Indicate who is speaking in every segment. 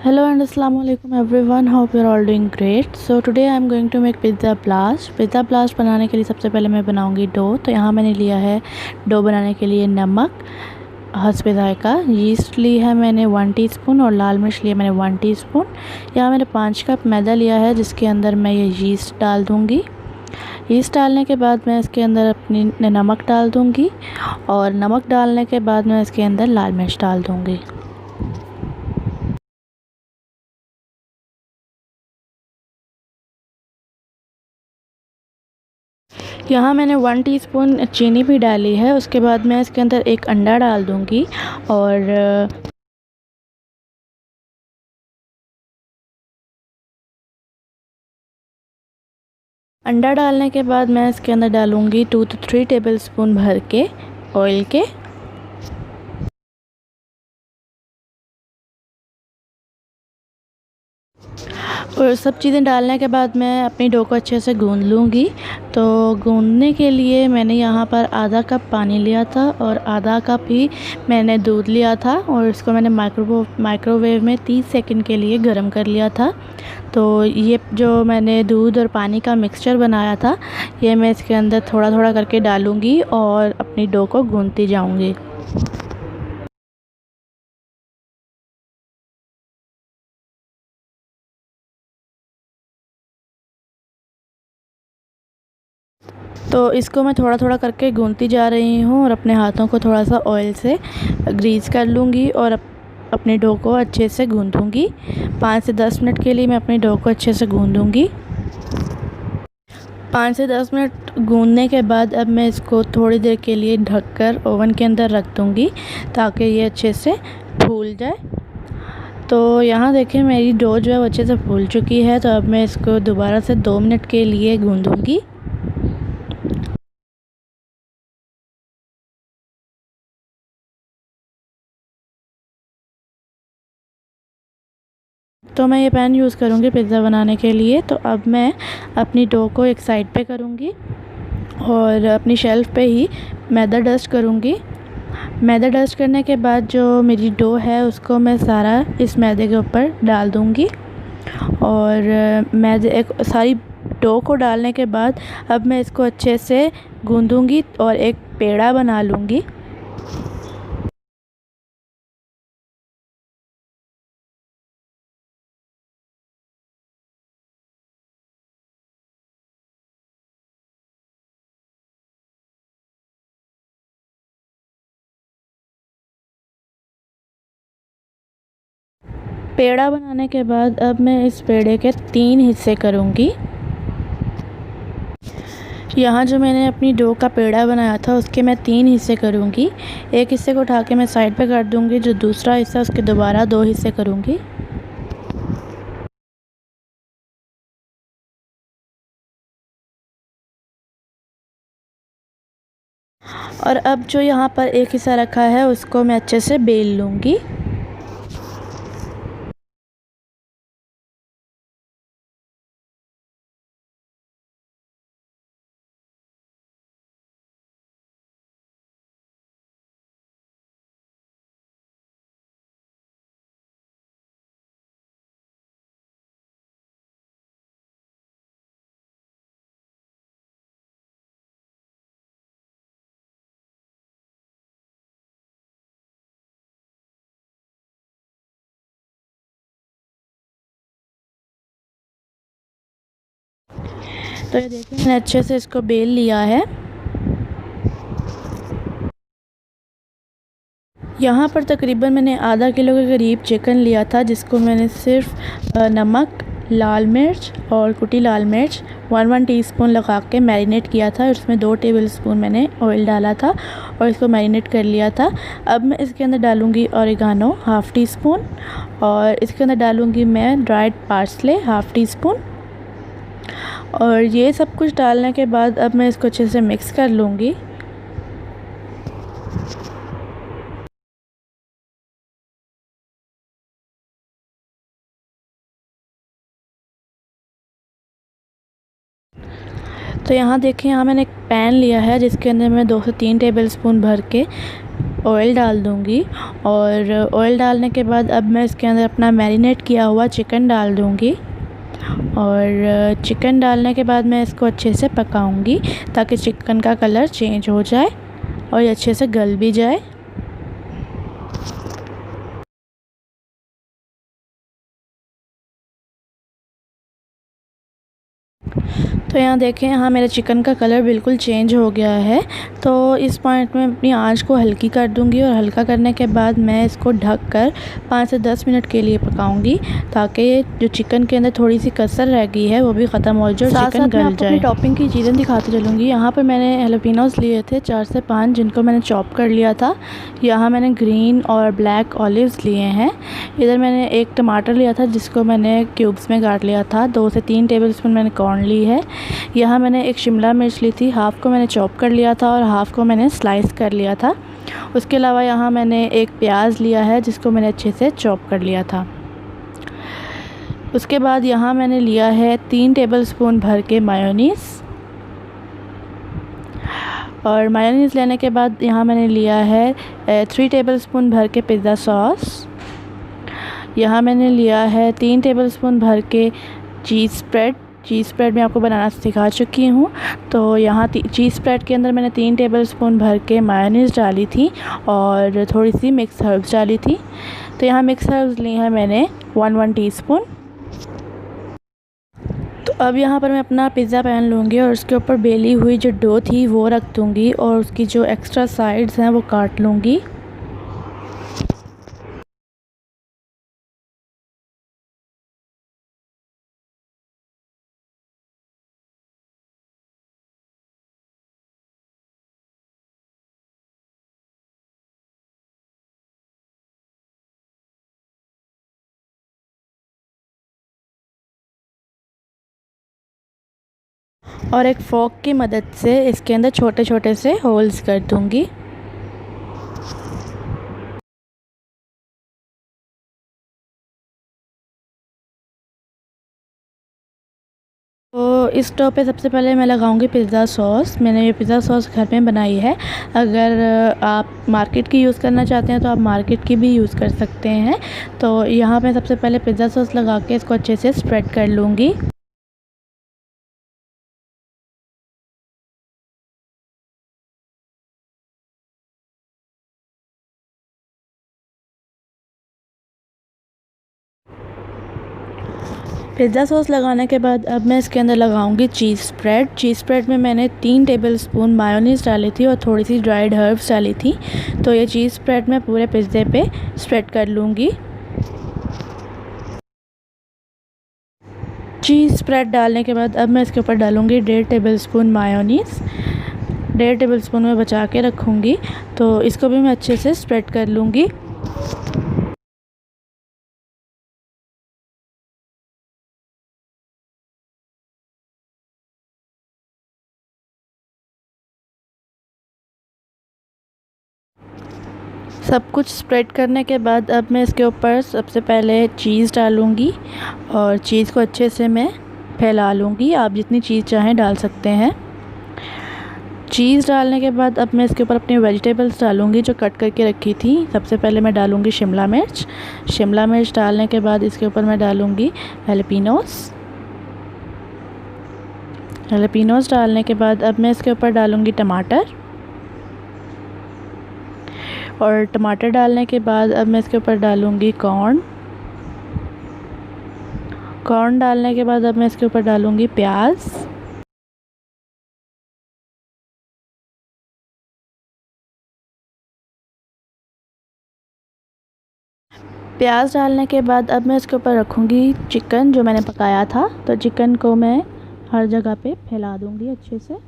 Speaker 1: Hello and assalamu alaikum everyone. Hope you're all doing great. So today I'm going to make pizza blast. Pizza blast बनाने के लिए सबसे पहले मैं बनाऊंगी डो। तो यहाँ मैंने लिया है डो बनाने के लिए नमक हस्बे जायका, यीस्ट ली है मैंने 1 टीस्पून और लाल मिर्च लिया मैंने 1 टीस्पून। यहाँ मैंने 5 कप मैदा लिया है जिसके अंदर मैं ये यीस्ट डाल दूँगी। यीस्ट डालने के बाद मैं इसके अंदर अपनी नमक डाल दूँगी और नमक डालने के बाद मैं इसके अंदर लाल मिर्च डाल दूँगी। यहाँ मैंने 1 टीस्पून चीनी भी डाली है। उसके बाद मैं इसके अंदर एक अंडा डाल दूँगी और अंडा डालने के बाद मैं इसके अंदर डालूँगी 2 to 3 टेबलस्पून भर के ऑयल के। और सब चीज़ें डालने के बाद मैं अपनी डो को अच्छे से गूँध लूँगी। तो गूँधने के लिए मैंने यहाँ पर आधा कप पानी लिया था और आधा कप ही मैंने दूध लिया था और इसको मैंने माइक्रोवेव में 30 सेकंड के लिए गर्म कर लिया था। तो ये जो मैंने दूध और पानी का मिक्सचर बनाया था ये मैं इसके अंदर थोड़ा थोड़ा करके डालूँगी और अपनी डो को गूँधती जाऊँगी। तो इसको मैं थोड़ा थोड़ा करके गूँधती जा रही हूँ और अपने हाथों को थोड़ा सा ऑयल से ग्रीस कर लूँगी और अपने डो को अच्छे से गूँधूँगी। 5 से 10 मिनट के लिए मैं अपनी डो को अच्छे से गूँधूँगी। 5 से 10 मिनट गूँधने के बाद अब मैं इसको थोड़ी देर के लिए ढककर ओवन के अंदर रख दूँगी ताकि ये अच्छे से फूल जाए। तो यहाँ देखें मेरी डो जो है वो अच्छे से फूल चुकी है। तो अब मैं इसको दोबारा से 2 मिनट के लिए गूँधूँगी। तो मैं ये पैन यूज़ करूँगी पिज़्ज़ा बनाने के लिए। तो अब मैं अपनी डो को एक साइड पे करूँगी और अपनी शेल्फ़ पे ही मैदा डस्ट करूँगी। मैदा डस्ट करने के बाद जो मेरी डो है उसको मैं सारा इस मैदे के ऊपर डाल दूँगी और मैदे एक सारी डो को डालने के बाद अब मैं इसको अच्छे से गूँधूँगी और एक पेड़ा बना लूँगी। पेड़ा बनाने के बाद अब मैं इस पेड़े के 3 हिस्से करूँगी। यहाँ जो मैंने अपनी डो का पेड़ा बनाया था उसके मैं 3 हिस्से करूँगी। एक हिस्से को उठा के मैं साइड पे कर दूँगी, जो दूसरा हिस्सा उसके दोबारा 2 हिस्से करूँगी। और अब जो यहाँ पर एक हिस्सा रखा है उसको मैं अच्छे से बेल लूँगी। तो ये देखिए मैंने अच्छे से इसको बेल लिया है। यहाँ पर तकरीबन मैंने आधा किलो के करीब चिकन लिया था जिसको मैंने सिर्फ नमक, लाल मिर्च और कुटी लाल मिर्च 1 टीस्पून लगा के मैरिनेट किया था। उसमें 2 टेबलस्पून मैंने ऑयल डाला था और इसको मैरिनेट कर लिया था। अब मैं इसके अंदर डालूँगी ऑरिगानो ½ टीस्पून और इसके अंदर डालूँगी मैं ड्राइड पार्सले ½ टीस्पून। और ये सब कुछ डालने के बाद अब मैं इसको अच्छे से मिक्स कर लूँगी। तो यहाँ देखिए, यहाँ मैंने एक पैन लिया है जिसके अंदर मैं 2 से 3 टेबलस्पून भर के ऑयल डाल दूँगी और ऑयल डालने के बाद अब मैं इसके अंदर अपना मैरिनेट किया हुआ चिकन डाल दूँगी और चिकन डालने के बाद मैं इसको अच्छे से पकाऊंगी ताकि चिकन का कलर चेंज हो जाए और ये अच्छे से गल भी जाए। तो यहाँ देखें, यहाँ मेरा चिकन का कलर बिल्कुल चेंज हो गया है। तो इस पॉइंट में अपनी आंच को हल्की कर दूंगी और हल्का करने के बाद मैं इसको ढक कर 5 से 10 मिनट के लिए पकाऊंगी ताकि जो चिकन के अंदर थोड़ी सी कसर रह गई है वो भी ख़त्म हो जाए और चिकन गल जाए। अपनी टॉपिंग की चीज़ें दिखाती चलूँगी। यहाँ पर मैंने जैलपिनोस लिए थे 4 से 5, जिनको मैंने चॉप कर लिया था। यहाँ मैंने ग्रीन और ब्लैक ऑलिव्स लिए हैं। इधर मैंने एक टमाटर लिया था जिसको मैंने क्यूब्स में काट लिया था। 2 से 3 टेबलस्पून मैंने कॉर्न ली है। यहाँ मैंने एक शिमला मिर्च ली थी, हाफ़ को मैंने चॉप कर लिया था और हाफ़ को मैंने स्लाइस कर लिया था। उसके अलावा यहाँ मैंने एक प्याज लिया है जिसको मैंने अच्छे से चॉप कर लिया था। उसके बाद यहाँ मैंने लिया है 3 टेबलस्पून भर के मायोनीज़ और मायोनीज़ लेने के बाद यहाँ मैंने लिया है 3 टेबलस्पून भर के पिज़्ज़ा सॉस। यहाँ मैंने लिया है 3 टेबलस्पून भर के चीज़ स्प्रेड मैं आपको बनाना सिखा चुकी हूँ। तो यहाँ चीज़ स्प्रेड के अंदर मैंने 3 टेबलस्पून भर के मायोनीज़ डाली थी और थोड़ी सी मिक्स हर्ब्स डाली थी। तो यहाँ मिक्स हर्ब्स ली है मैंने 1 टीस्पून। तो अब यहाँ पर मैं अपना पिज़्ज़ा पैन लूँगी और उसके ऊपर बेली हुई जो डो थी वो रख दूँगी और उसकी जो एक्स्ट्रा साइड्स हैं वो काट लूँगी। और एक फोक की मदद से इसके अंदर छोटे छोटे से होल्स कर दूँगी। तो इस स्टोव पे सबसे पहले मैं लगाऊंगी पिज़्ज़ा सॉस। मैंने ये पिज़्ज़ा सॉस घर में बनाई है। अगर आप मार्केट की यूज़ करना चाहते हैं तो आप मार्केट की भी यूज़ कर सकते हैं। तो यहाँ पे सबसे पहले पिज़्ज़ा सॉस लगा के इसको अच्छे से स्प्रेड कर लूँगी। पिज़्ज़ा सॉस लगाने के बाद अब मैं इसके अंदर लगाऊंगी चीज़ स्प्रेड में मैंने 3 टेबलस्पून मायोनीज़ डाली थी और थोड़ी सी ड्राइड हर्ब्स डाली थी। तो ये चीज़ स्प्रेड मैं पूरे पिज़्ज़े पे स्प्रेड कर लूँगी। चीज़ स्प्रेड डालने के बाद अब मैं इसके ऊपर डालूँगी 1.5 टेबलस्पून मायोनीज़। 1.5 टेबलस्पून में बचा के रखूँगी। तो इसको भी मैं अच्छे से स्प्रेड कर लूँगी। सब कुछ स्प्रेड करने के बाद अब मैं इसके ऊपर सबसे पहले चीज़ डालूँगी और चीज़ को अच्छे से मैं फैला लूँगी। आप जितनी चीज़ चाहें डाल सकते हैं। चीज़ डालने के बाद अब मैं इसके ऊपर अपनी वेजिटेबल्स डालूँगी जो कट करके रखी थी। सबसे पहले मैं डालूँगी शिमला मिर्च डालने के बाद इसके ऊपर मैं डालूँगी जैलपिनोस डालने के बाद अब मैं इसके ऊपर डालूँगी टमाटर और टमाटर डालने के बाद अब मैं इसके ऊपर डालूँगी कॉर्न डालने के बाद अब मैं इसके ऊपर डालूँगी प्याज डालने के बाद अब मैं इसके ऊपर रखूँगी चिकन जो मैंने पकाया था। तो चिकन को मैं हर जगह पे फैला दूँगी अच्छे से।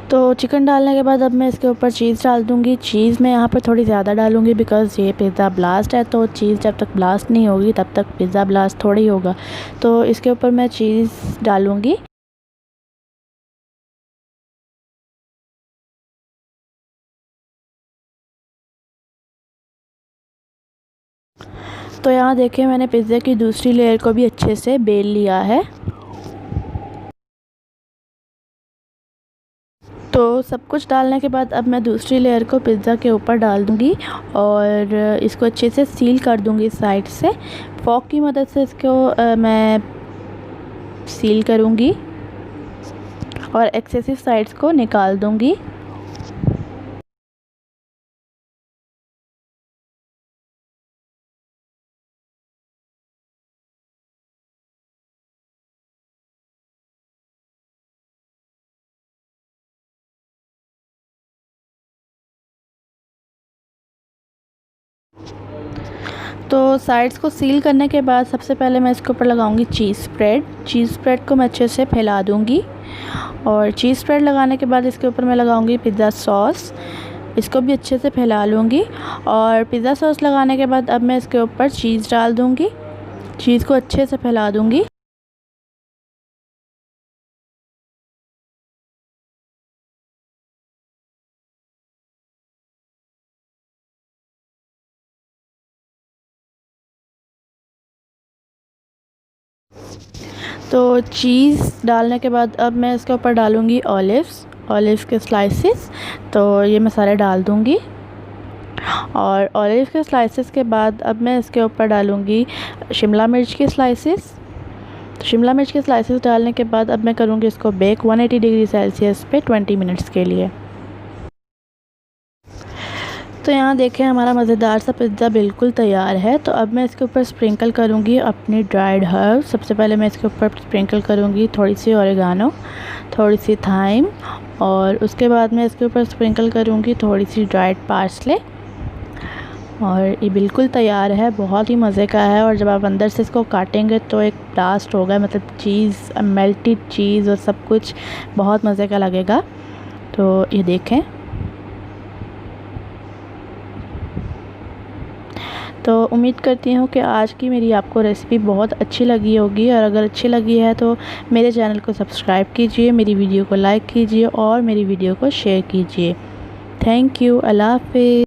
Speaker 1: तो चिकन डालने के बाद अब मैं इसके ऊपर चीज़ डाल दूँगी। चीज़ मैं यहाँ पर थोड़ी ज़्यादा डालूँगी बिकॉज़ ये पिज़्ज़ा ब्लास्ट है। तो चीज़ जब तक ब्लास्ट नहीं होगी तब तक पिज़्ज़ा ब्लास्ट थोड़ी होगा। तो इसके ऊपर मैं चीज़ डालूँगी। तो यहाँ देखिए मैंने पिज़्ज़ा की दूसरी लेयर को भी अच्छे से बेल लिया है। तो सब कुछ डालने के बाद अब मैं दूसरी लेयर को पिज़्ज़ा के ऊपर डाल दूँगी और इसको अच्छे से सील कर दूँगी साइड से। फॉक की मदद से इसको मैं सील करूँगी और एक्सेसिव साइड्स को निकाल दूँगी। तो साइड्स को सील करने के बाद सबसे पहले मैं इसके ऊपर लगाऊंगी चीज़ स्प्रेड। चीज़ स्प्रेड को मैं अच्छे से फैला दूंगी और चीज़ स्प्रेड लगाने के बाद इसके ऊपर मैं लगाऊंगी पिज़्ज़ा सॉस। इसको भी अच्छे से फैला लूँगी और पिज़्ज़ा सॉस लगाने के बाद अब मैं इसके ऊपर चीज़ डाल दूँगी। चीज़ को अच्छे से फैला दूँगी। तो चीज़ डालने के बाद अब मैं इसके ऊपर डालूँगी ऑलिव्स के स्लाइसेस। तो ये मैं सारे डाल दूँगी और ऑलिव के स्लाइसेस के बाद अब मैं इसके ऊपर डालूँगी शिमला मिर्च के स्लाइसेस। तो शिमला मिर्च के स्लाइसेस डालने के बाद अब मैं करूँगी इसको बेक 180 डिग्री सेल्सियस पे 20 मिनट्स के लिए। तो यहाँ देखें हमारा मज़ेदार सा पिज़्ज़ा बिल्कुल तैयार है। तो अब मैं इसके ऊपर स्प्रिंकल करूँगी अपनी ड्राइड हर्ब। सबसे पहले मैं इसके ऊपर स्प्रिंकल करूँगी थोड़ी सी ओरिगानो, थोड़ी सी थाइम और उसके बाद मैं इसके ऊपर स्प्रिंकल करूँगी थोड़ी सी ड्राइड पार्सले। और ये बिल्कुल तैयार है, बहुत ही मज़े का है। और जब आप अंदर से इसको काटेंगे तो एक ब्लास्ट होगा, मतलब चीज़, मेल्टेड चीज़ और सब कुछ बहुत मज़े का लगेगा। तो ये देखें। तो उम्मीद करती हूँ कि आज की मेरी आपको रेसिपी बहुत अच्छी लगी होगी और अगर अच्छी लगी है तो मेरे चैनल को सब्सक्राइब कीजिए, मेरी वीडियो को लाइक कीजिए और मेरी वीडियो को शेयर कीजिए। Thank you. अल्लाह हाफ़िज़।